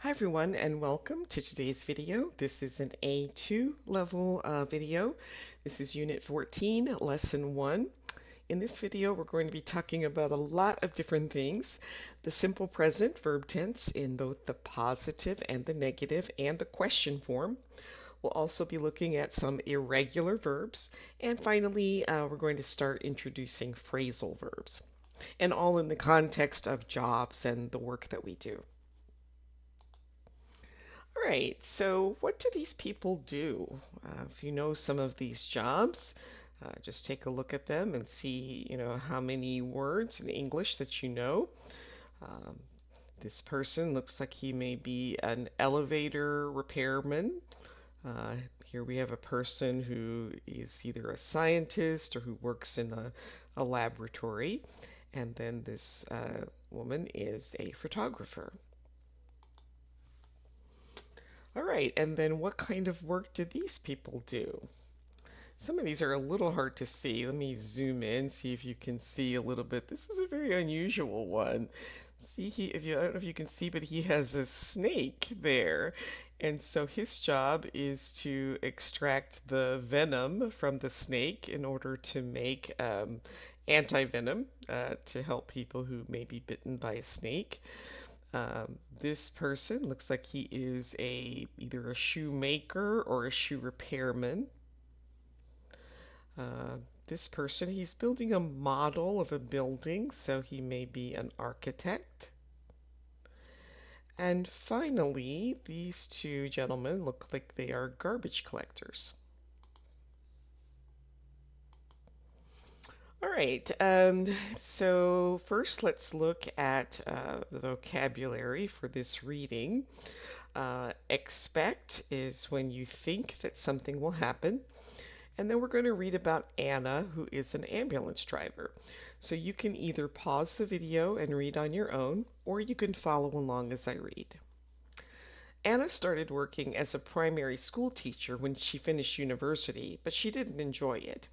Hi everyone and welcome to today's video. This is an A2 level video. This is Unit 14, Lesson 1. In this video we're going to be talking about a lot of different things. The simple present verb tense in both the positive and the negative and the question form. We'll also be looking at some irregular verbs. And finally, we're going to start introducing phrasal verbs. And all in the context of jobs and the work that we do. All right, so what do these people do? If you know some of these jobs, just take a look at them and see, how many words in English that you know. Um, this person looks like he may be an elevator repairman. Uh, Here we have a person who is either a scientist or who works in a laboratory. And then this woman is a photographer. All right, and then what kind of work do these people do? Some of these are a little hard to see. Let me zoom in, see if you can see a little bit. This is a very unusual one. See, I don't know if you can see, but he has a snake there. And so his job is to extract the venom from the snake in order to make anti-venom to help people who may be bitten by a snake. This person looks like he is either a shoemaker or a shoe repairman. Uh, this person, he's building a model of a building, so he may be an architect. And finally, these two gentlemen look like they are garbage collectors. All right, so first let's look at the vocabulary for this reading. Expect is when you think that something will happen. And then we're going to read about Anna, who is an ambulance driver. So you can either pause the video and read on your own, or you can follow along as I read. Anna started working as a primary school teacher when she finished university, but she didn't enjoy it.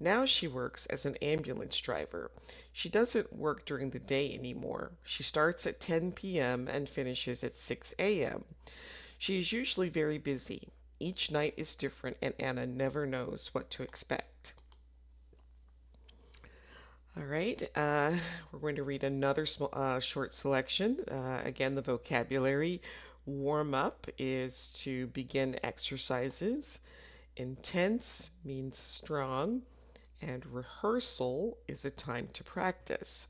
Now she works as an ambulance driver. She doesn't work during the day anymore. She starts at 10 p.m. and finishes at 6 a.m. She is usually very busy. Each night is different, and Anna never knows what to expect. All right, we're going to read another short selection. Again, the vocabulary. Warm up is to begin exercises. Intense means strong. And rehearsal is a time to practice.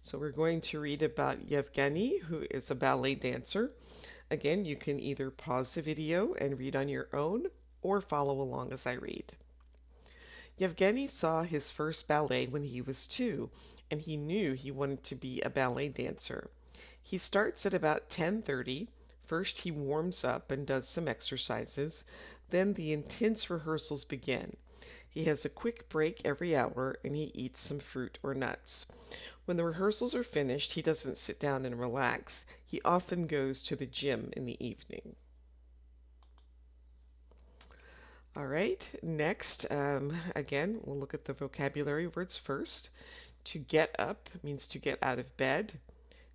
So we're going to read about Yevgeny, who is a ballet dancer. Again, you can either pause the video and read on your own or follow along as I read. Yevgeny saw his first ballet when he was 2, and he knew he wanted to be a ballet dancer. He starts at about 10:30. First he warms up and does some exercises, then the intense rehearsals begin. He has a quick break every hour and he eats some fruit or nuts. When the rehearsals are finished, he doesn't sit down and relax. He often goes to the gym in the evening. All right, next, again, we'll look at the vocabulary words first. To get up means to get out of bed.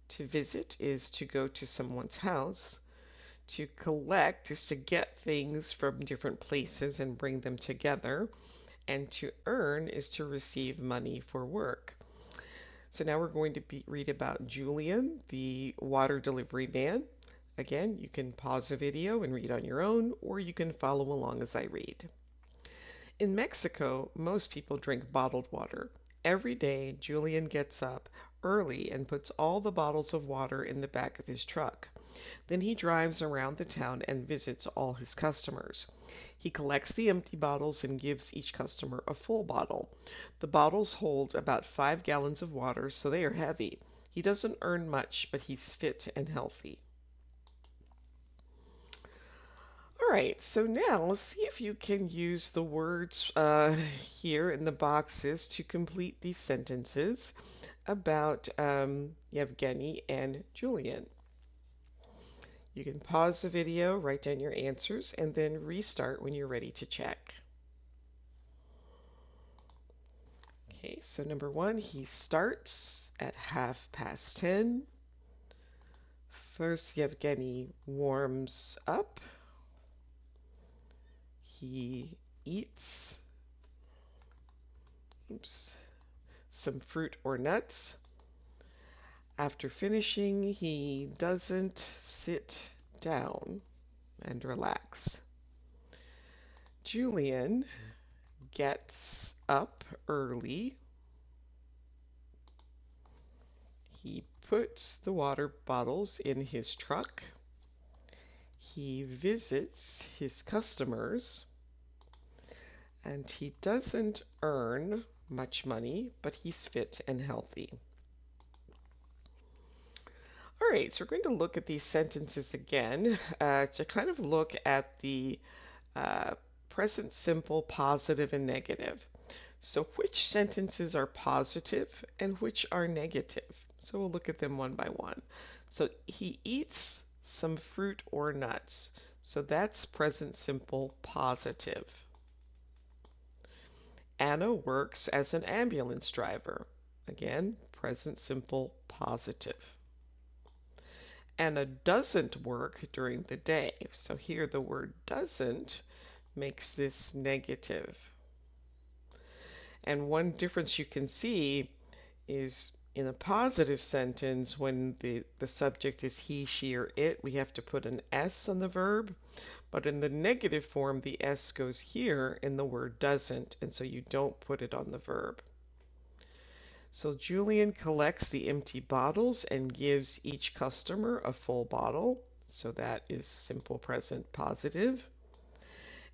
To visit is to go to someone's house. To collect is to get things from different places and bring them together. And to earn is to receive money for work. So now we're going to read about Julian, the water delivery man. Again, you can pause the video and read on your own, or you can follow along as I read. In Mexico, most people drink bottled water. Every day, Julian gets up early and puts all the bottles of water in the back of his truck. Then he drives around the town and visits all his customers. He collects the empty bottles and gives each customer a full bottle. The bottles hold about 5 gallons of water, so they are heavy. He doesn't earn much, but he's fit and healthy. All right, so now let's see if you can use the words here in the boxes to complete these sentences about Yevgeny and Julian. You can pause the video, write down your answers, and then restart when you're ready to check. Okay, so number 1, he starts at 10:30. First, Yevgeny warms up. He eats some fruit or nuts. After finishing, he doesn't sit down and relax. Julian gets up early. He puts the water bottles in his truck. He visits his customers. And he doesn't earn much money, but he's fit and healthy. All right, so we're going to look at these sentences again to kind of look at the uh, present simple, positive, and negative. So which sentences are positive and which are negative? So we'll look at them one by one. So he eats some fruit or nuts. So that's present simple, positive. Anna works as an ambulance driver. Again, present simple, positive. Anna doesn't work during the day. So here the word doesn't makes this negative. And one difference you can see is in a positive sentence, when the subject is he, she, or it, we have to put an S on the verb. But in the negative form, the S goes here and the word doesn't, and so you don't put it on the verb. So Julian collects the empty bottles and gives each customer a full bottle. So that is simple present positive.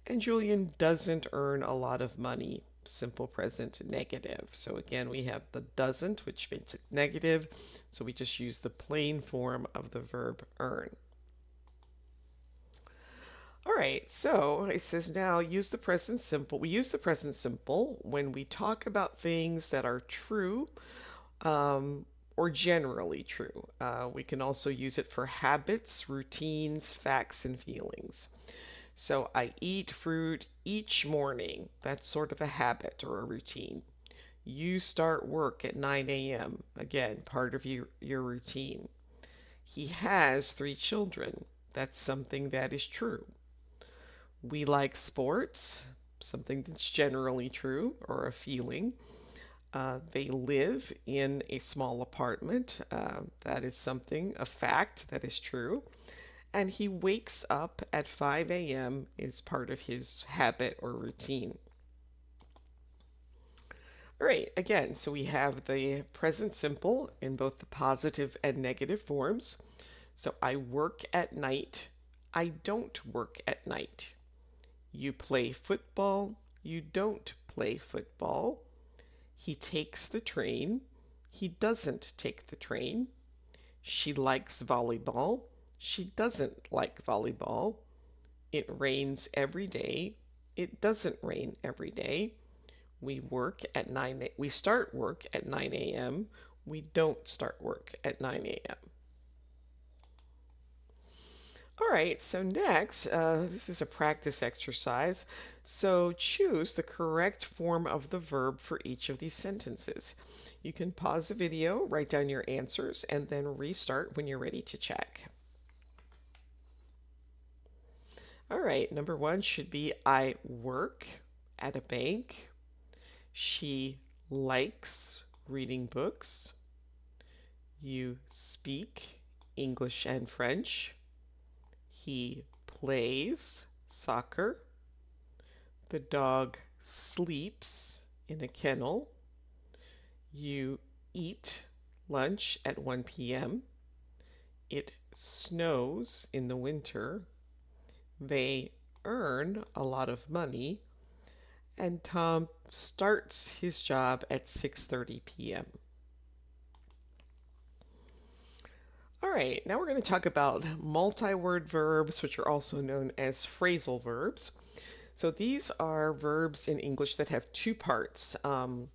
And Julian doesn't earn a lot of money. Simple present negative. So again, we have the doesn't, which makes it negative. So we just use the plain form of the verb earn. All right, so it says now use the present simple. We use the present simple when we talk about things that are true or generally true. We can also use it for habits, routines, facts, and feelings. So I eat fruit each morning. That's sort of a habit or a routine. You start work at 9 a.m. Again, part of your routine. He has 3 children. That's something that is true. We like sports, something that's generally true or a feeling. They live in a small apartment. That is something, a fact that is true. And he wakes up at 5 a.m. is part of his habit or routine. All right, again, so we have the present simple in both the positive and negative forms. So I work at night. I don't work at night. You play football. You don't play football. He takes the train. He doesn't take the train. She likes volleyball. She doesn't like volleyball. It rains every day. It doesn't rain every day. We start work at 9 a.m. We don't start work at 9 a.m. All right, so next, this is a practice exercise. So choose the correct form of the verb for each of these sentences. You can pause the video, write down your answers, and then restart when you're ready to check. All right, number 1 should be I work at a bank. She likes reading books. You speak English and French. He plays soccer. The dog sleeps in a kennel. You eat lunch at 1 p.m. It snows in the winter. They earn a lot of money. And Tom starts his job at 6:30 p.m. All right, now we're going to talk about multi-word verbs, which are also known as phrasal verbs. So these are verbs in English that have 2 parts. And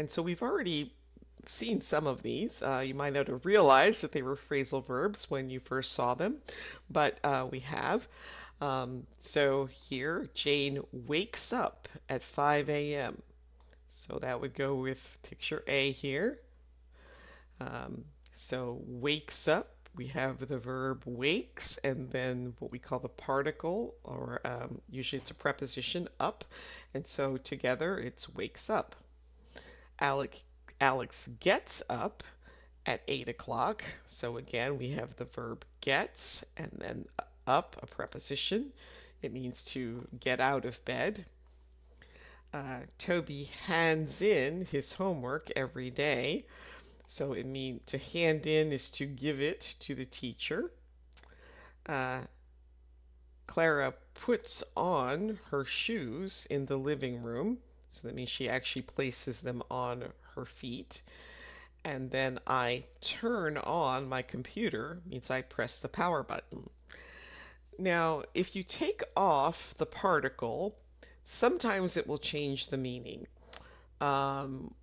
so we've already seen some of these. You might not have realized that they were phrasal verbs when you first saw them, but we have. So here, Jane wakes up at 5 a.m. So that would go with picture A here. So wakes up we have the verb wakes and then what we call the particle, or usually it's a preposition, up. And so together it's wakes up. Alex, Alex gets up at 8 o'clock. So again, we have the verb gets and then up, a preposition. It means to get out of bed. Toby hands in his homework every day. So it means to hand in is to give it to the teacher. Uh, Clara puts on her shoes in the living room. So that means she actually places them on her feet. And then I turn on my computer, means I press the power button. Now, if you take off the particle, sometimes it will change the meaning. Um,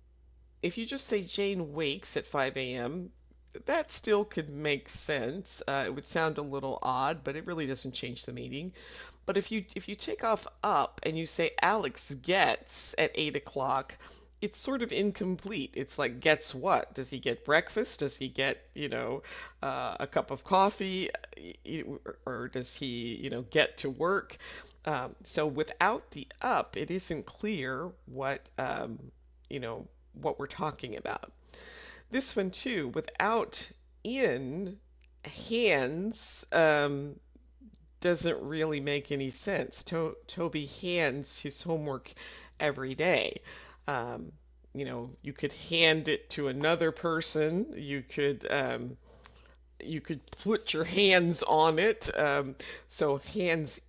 if you just say Jane wakes at 5 a.m., that still could make sense. It would sound a little odd, but it really doesn't change the meaning. But if you take off up and you say Alex gets at 8 o'clock, it's sort of incomplete. It's like gets what? Does he get breakfast? Does he get a cup of coffee? Or does he get to work? So without the up, it isn't clear you know what we're talking about. This one too, without in, hands doesn't really make any sense. Toby hands his homework every day. Um, you could hand it to another person. You could put your hands on it. So hands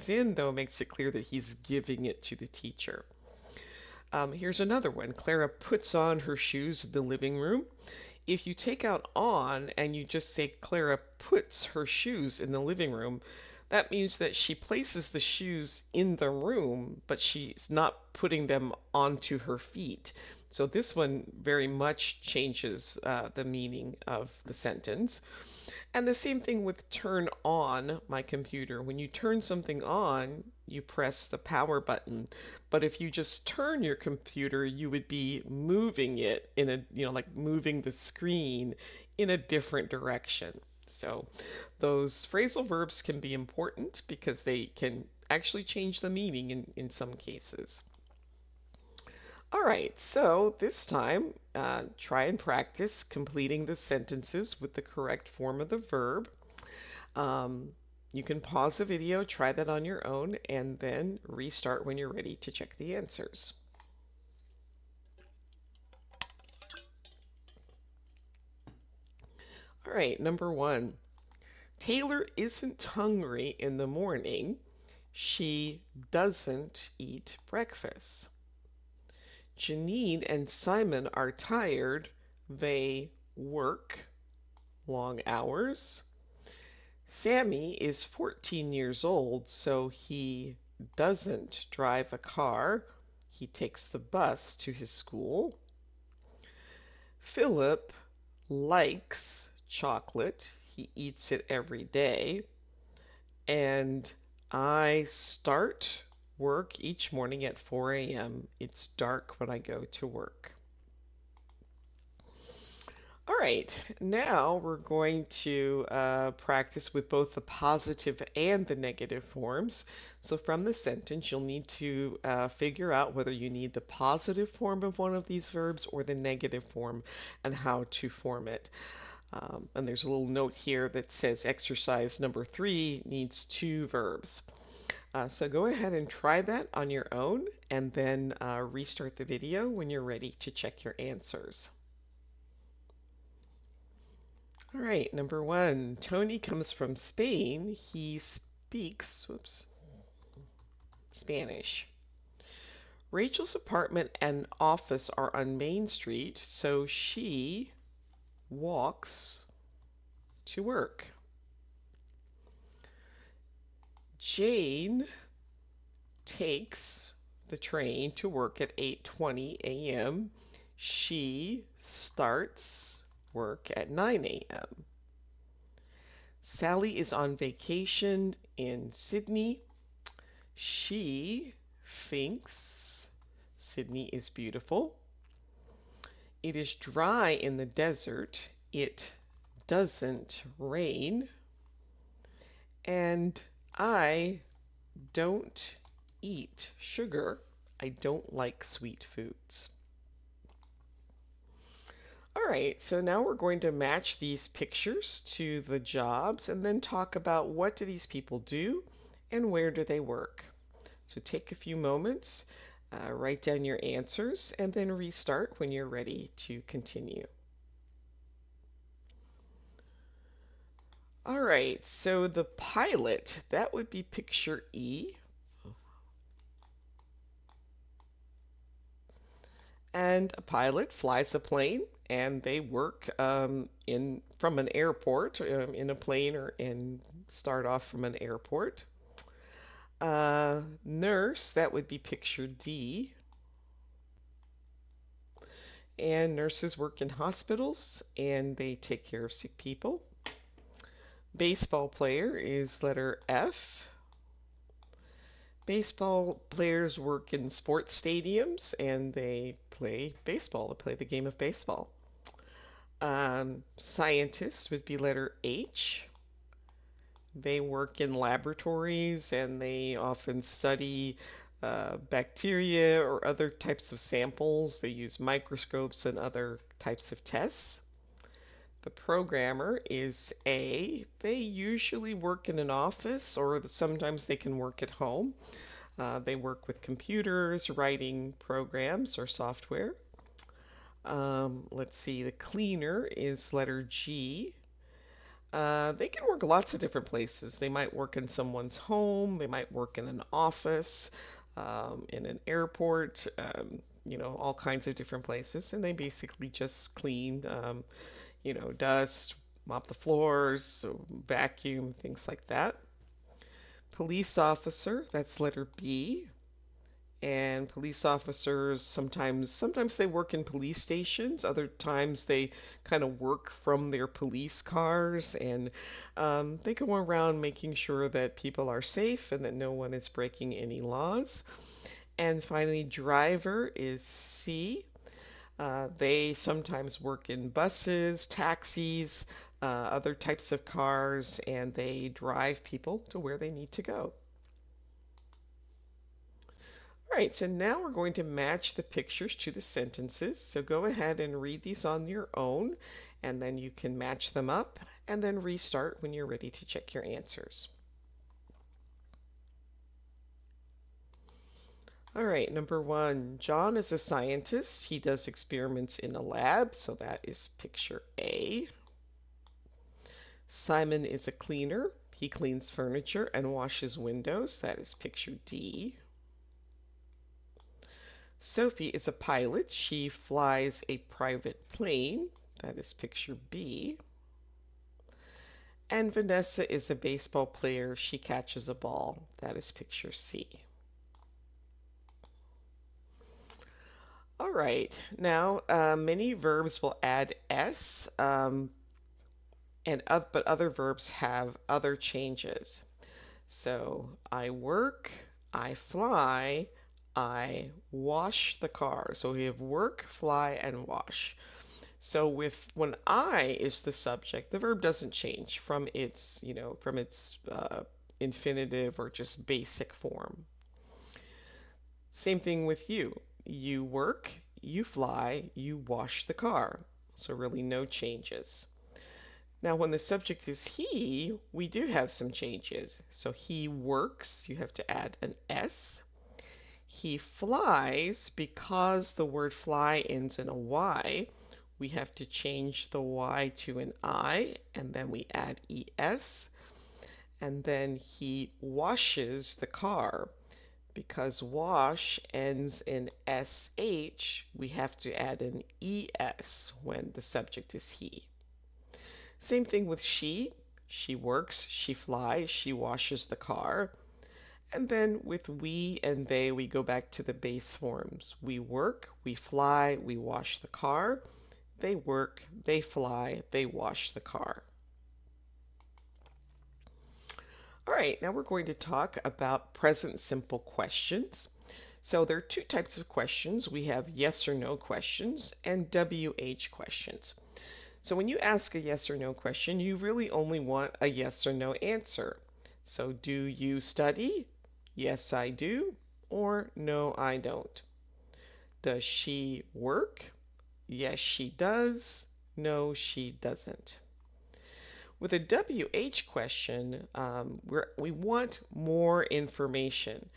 in though makes it clear that he's giving it to the teacher. Here's another one. Clara puts on her shoes in the living room. If you take out on and you just say Clara puts her shoes in the living room, that means that she places the shoes in the room, but she's not putting them onto her feet. So this one very much changes the meaning of the sentence. And the same thing with turn on my computer. When you turn something on, you press the power button. But if you just turn your computer, you would be moving it in like moving the screen in a different direction. So those phrasal verbs can be important because they can actually change the meaning in some cases. All right, so this time try and practice completing the sentences with the correct form of the verb. Um, you can pause the video, try that on your own, and then restart when you're ready to check the answers. All right, number one. Taylor isn't hungry in the morning. She doesn't eat breakfast. Janine and Simon are tired. They work long hours. Sammy is 14 years old, so he doesn't drive a car. He takes the bus to his school. Philip likes chocolate. He eats it every day. And I start work each morning at 4 a.m. It's dark when I go to work. All right, now we're going to practice with both the positive and the negative forms. So from the sentence, you'll need to figure out whether you need the positive form of one of these verbs or the negative form and how to form it. And there's a little note here that says exercise number 3 needs 2 verbs. So go ahead and try that on your own and then restart the video when you're ready to check your answers. All right, number 1. Tony comes from Spain. He speaks, Spanish. Rachel's apartment and office are on Main Street, so she walks to work. Jane takes the train to work at 8:20 a.m. She starts work at 9 a.m. Sally is on vacation in Sydney. She thinks Sydney is beautiful. It is dry in the desert. It doesn't rain, and I don't eat sugar. I don't like sweet foods. All right, so now we're going to match these pictures to the jobs and then talk about what do these people do and where do they work. So take a few moments, write down your answers, and then restart when you're ready to continue. All right, so the pilot, that would be picture E. And a pilot flies a plane, and they work in from an airport in a plane or in start off from an airport. Nurse, that would be picture D. And nurses work in hospitals and they take care of sick people. Baseball player is letter F. Baseball players work in sports stadiums and they play baseball, they play the game of baseball. Scientists would be letter H. They work in laboratories and they often study bacteria or other types of samples. They use microscopes and other types of tests. The programmer is A. They usually work in an office or sometimes they can work at home. They work with computers, writing programs or software. Let's see, the cleaner is letter G. They can work lots of different places. They might work in someone's home, they might work in an office, in an airport, all kinds of different places. And they basically just clean, dust, mop the floors, vacuum, things like that. Police officer, that's letter B. And police officers sometimes they work in police stations, other times they kind of work from their police cars, and they go around making sure that people are safe and that no one is breaking any laws. And finally, driver is C. They sometimes work in buses, taxis, other types of cars, and they drive people to where they need to go. All right, so now we're going to match the pictures to the sentences. So go ahead and read these on your own, and then you can match them up, and then restart when you're ready to check your answers. All right, number one, John is a scientist. He does experiments in a lab, so that is picture A. Simon is a cleaner. He cleans furniture and washes windows. That is picture D. Sophie is a pilot. She flies a private plane. That is picture B. And Vanessa is a baseball player. She catches a ball. That is picture C. All right, now many verbs will add S, but other verbs have other changes. So I work, I fly, I wash the car. So we have work, fly, and wash. So when I is the subject, the verb doesn't change from its, infinitive or just basic form. Same thing with you. You work, you fly, you wash the car. So really no changes. Now when the subject is he, we do have some changes. So he works, you have to add an S. He flies, because the word fly ends in a Y, we have to change the Y to an I, and then we add ES. And then he washes the car. Because wash ends in SH, we have to add an ES when the subject is he. Same thing with she. She works, she flies, she washes the car. And then with we and they, we go back to the base forms. We work, we fly, we wash the car. They work, they fly, they wash the car. All right, now we're going to talk about present simple questions. So there are two types of questions. We have yes or no questions and WH questions. So when you ask a yes or no question, you really only want a yes or no answer. So do you study? Yes, I do. Or no, I don't. Does she work? Yes, she does. No, she doesn't. With a WH question, we want more information.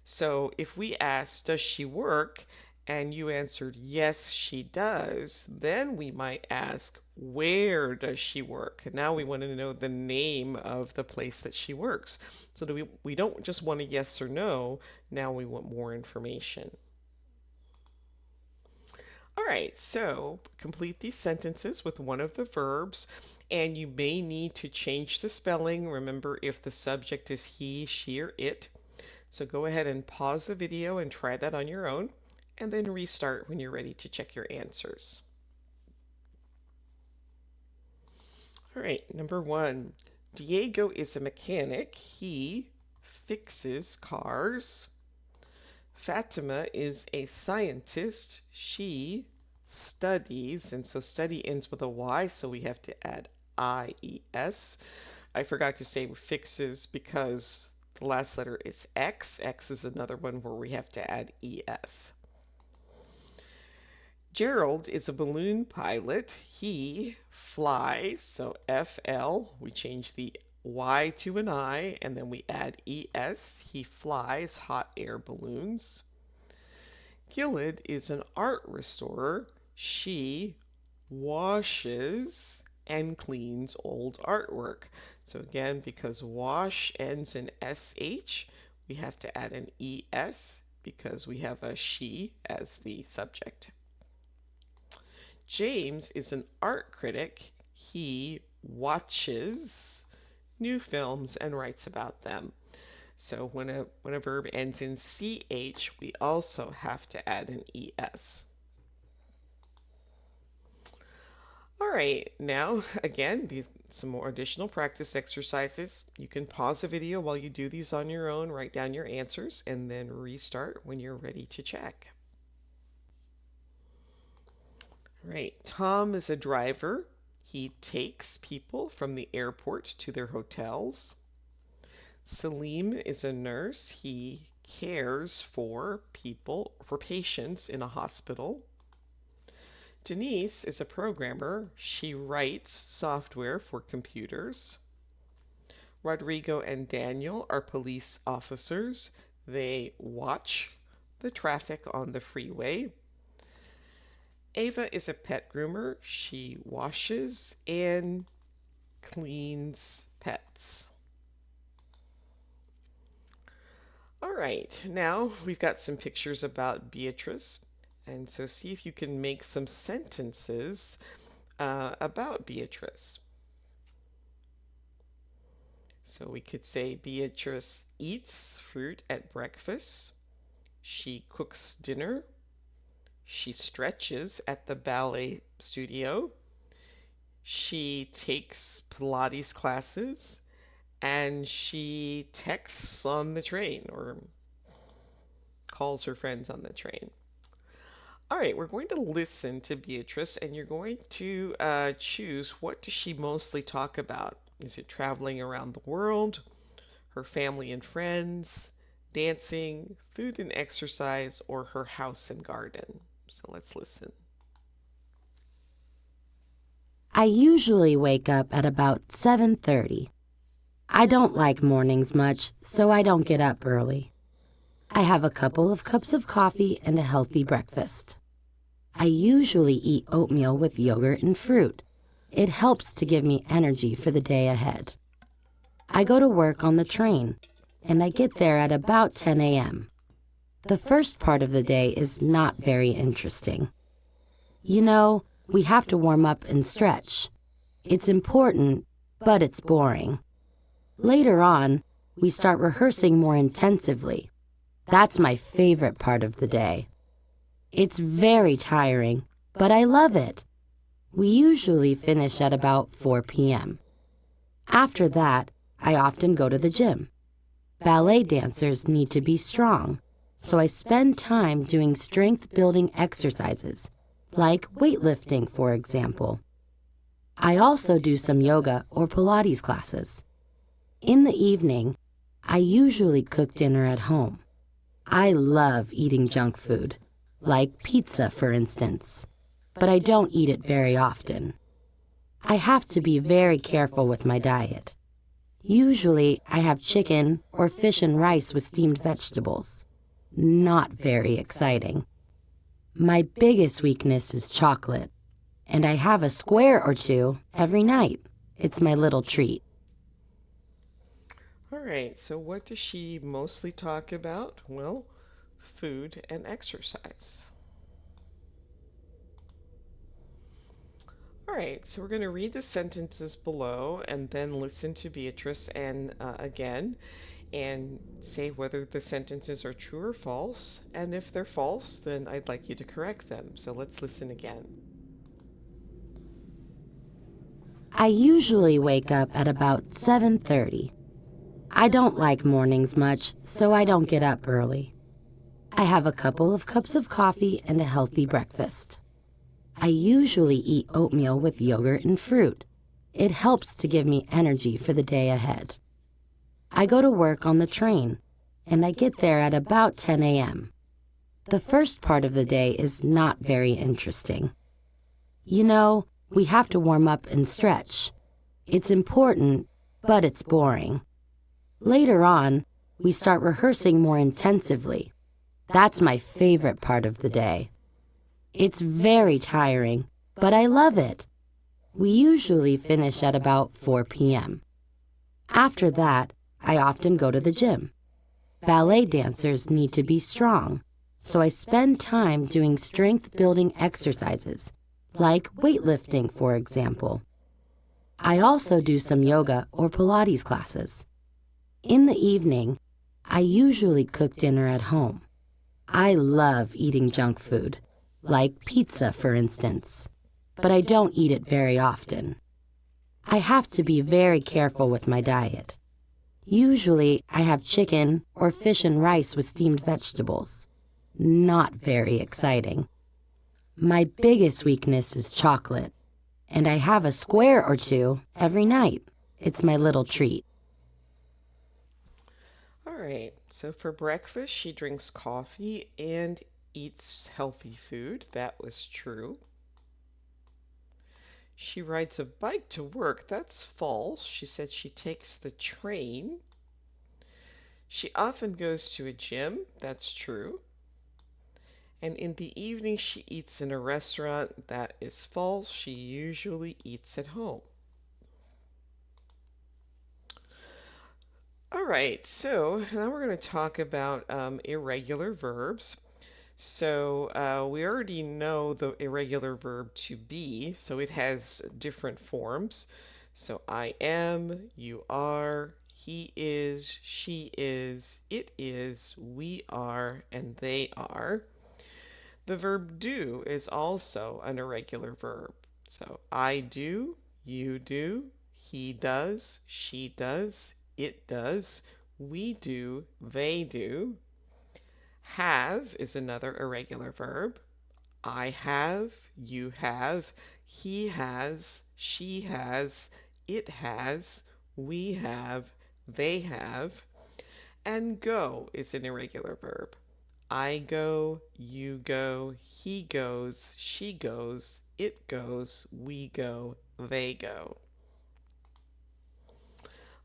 So if we ask, does she work? And you answered, yes, she does, then we might ask, where does she work? And now we want to know the name of the place that she works. So we don't just want a yes or no, now we want more information. All right, so complete these sentences with one of the verbs, and you may need to change the spelling. Remember, if the subject is he, she, or it. So go ahead and pause the video and try that on your own, and then restart when you're ready to check your answers. All right, number 1. Diego is a mechanic. He fixes cars. Fatima is a scientist. She studies, and so study ends with a Y, so we have to add IES. I forgot to say fixes because the last letter is X. X is another one where we have to add ES. Gerald is a balloon pilot. He flies, so FL, we change the Y to an I, and then we add ES. He flies hot air balloons. Gilad is an art restorer. She washes and cleans old artwork. So again, because wash ends in SH, we have to add an ES because we have a she as the subject. James is an art critic. He watches new films and writes about them. So when a verb ends in CH, we also have to add an ES. All right, now again, some more additional practice exercises. You can pause the video while you do these on your own, write down your answers, and then restart when you're ready to check. Right, Tom is a driver. He takes people from the airport to their hotels. Salim is a nurse. He cares for patients in a hospital. Denise is a programmer. She writes software for computers. Rodrigo and Daniel are police officers. They watch the traffic on the freeway. Ava is a pet groomer. She washes and cleans pets. All right, now we've got some pictures about Beatrice. And so see if you can make some sentences about Beatrice. So we could say Beatrice eats fruit at breakfast. She cooks dinner. She stretches at the ballet studio. She takes Pilates classes. And she texts on the train or calls her friends on the train. All right, we're going to listen to Beatrice, and you're going to choose what does she mostly talk about. Is it traveling around the world, her family and friends, dancing, food and exercise, or her house and garden? So let's listen. I usually wake up at about 7:30. I don't like mornings much, so I don't get up early. I have a couple of cups of coffee and a healthy breakfast. I usually eat oatmeal with yogurt and fruit. It helps to give me energy for the day ahead. I go to work on the train, and I get there at about 10 a.m. The first part of the day is not very interesting. You know, we have to warm up and stretch. It's important, but it's boring. Later on, we start rehearsing more intensively. That's my favorite part of the day. It's very tiring, but I love it. We usually finish at about 4 p.m. After that, I often go to the gym. Ballet dancers need to be strong, so I spend time doing strength-building exercises, like weightlifting, for example. I also do some yoga or Pilates classes. In the evening, I usually cook dinner at home. I love eating junk food, like pizza, for instance, but I don't eat it very often. I have to be very careful with my diet. Usually, I have chicken or fish and rice with steamed vegetables. Not very exciting. My biggest weakness is chocolate, and I have a square or two every night. It's my little treat. All right, so what does she mostly talk about? Well, food and exercise. All right, so we're going to read the sentences below and then listen to Beatrice and again and say whether the sentences are true or false. And if they're false, then I'd like you to correct them. So let's listen again. I usually wake up at about 7:30. I don't like mornings much, so I don't get up early. I have a couple of cups of coffee and a healthy breakfast. I usually eat oatmeal with yogurt and fruit. It helps to give me energy for the day ahead. I go to work on the train, and I get there at about 10 a.m. The first part of the day is not very interesting. You know, we have to warm up and stretch. It's important, but it's boring. Later on, we start rehearsing more intensively. That's my favorite part of the day. It's very tiring, but I love it. We usually finish at about 4 p.m. After that, I often go to the gym. Ballet dancers need to be strong, so I spend time doing strength-building exercises, like weightlifting, for example. I also do some yoga or Pilates classes. In the evening, I usually cook dinner at home. I love eating junk food, like pizza, for instance, but I don't eat it very often. I have to be very careful with my diet. Usually, I have chicken or fish and rice with steamed vegetables. Not very exciting. My biggest weakness is chocolate, and I have a square or two every night. It's my little treat. All right, so for breakfast, she drinks coffee and eats healthy food. That was true. She rides a bike to work. That's false. She said she takes the train. She often goes to a gym. That's true. And in the evening, she eats in a restaurant. That is false. She usually eats at home. All right, so now we're going to talk about irregular verbs. So we already know the irregular verb to be, so it has different forms. So I am, you are, he is, she is, it is, we are, and they are. The verb do is also an irregular verb. So I do, you do, he does, she does, it does, we do, they do. Have is another irregular verb. I have, you have, he has, she has, it has, we have, they have. And go is an irregular verb. I go, you go, he goes, she goes, it goes, we go, they go.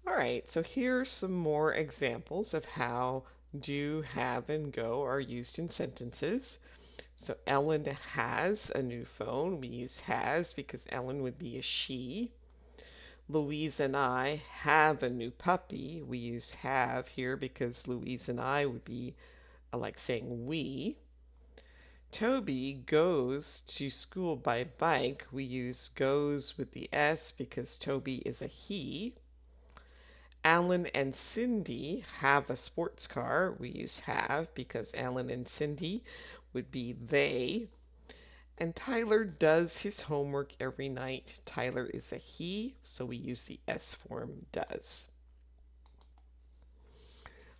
All right, so here are some more examples of how do, have, and go are used in sentences. So Ellen has a new phone. We use has because Ellen would be a she. Louise and I have a new puppy. We use have here because Louise and I would be like saying we. Toby goes to school by bike. We use goes with the S because Toby is a he. Alan and Cindy have a sports car. We use have because Alan and Cindy would be they. And Tyler does his homework every night. Tyler is a he, so we use the S form does.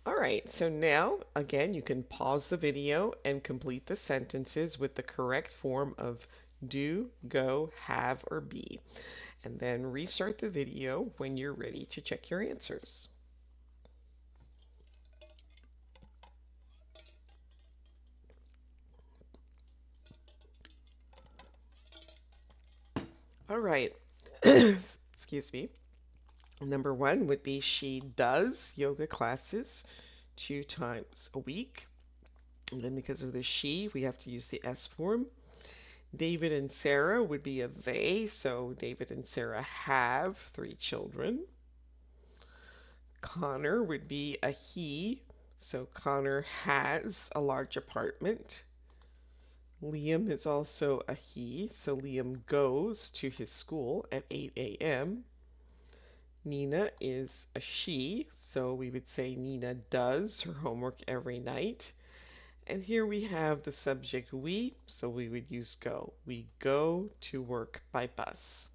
All right, so now, again, you can pause the video and complete the sentences with the correct form of do, go, have, or be. and then restart the video when you're ready to check your answers. All right. Excuse me. Number one would be she does yoga classes 2 times a week. And then because of the she, we have to use the S form. David and Sarah would be a they, so David and Sarah have 3 children. Connor would be a he, so Connor has a large apartment. Liam is also a he, so Liam goes to his school at 8 a.m. Nina is a she, so we would say Nina does her homework every night. And here we have the subject we, so we would use go. We go to work by bus.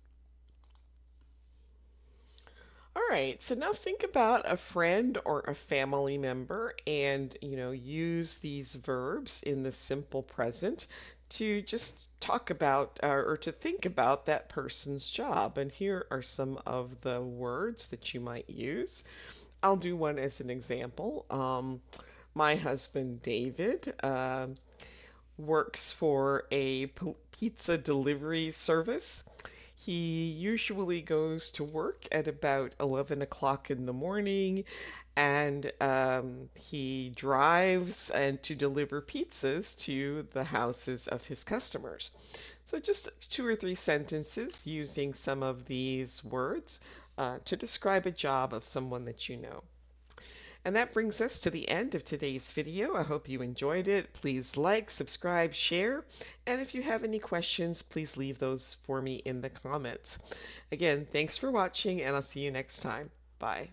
All right, so now think about a friend or a family member and, use these verbs in the simple present to just talk about or to think about that person's job. And here are some of the words that you might use. I'll do one as an example. My husband David works for a pizza delivery service. He usually goes to work at about 11 o'clock in the morning, and he drives and to deliver pizzas to the houses of his customers. So just 2 or 3 sentences using some of these words to describe a job of someone that you know. And that brings us to the end of today's video. I hope you enjoyed it. Please like, subscribe, share, and if you have any questions, please leave those for me in the comments. Again, thanks for watching, and I'll see you next time. Bye.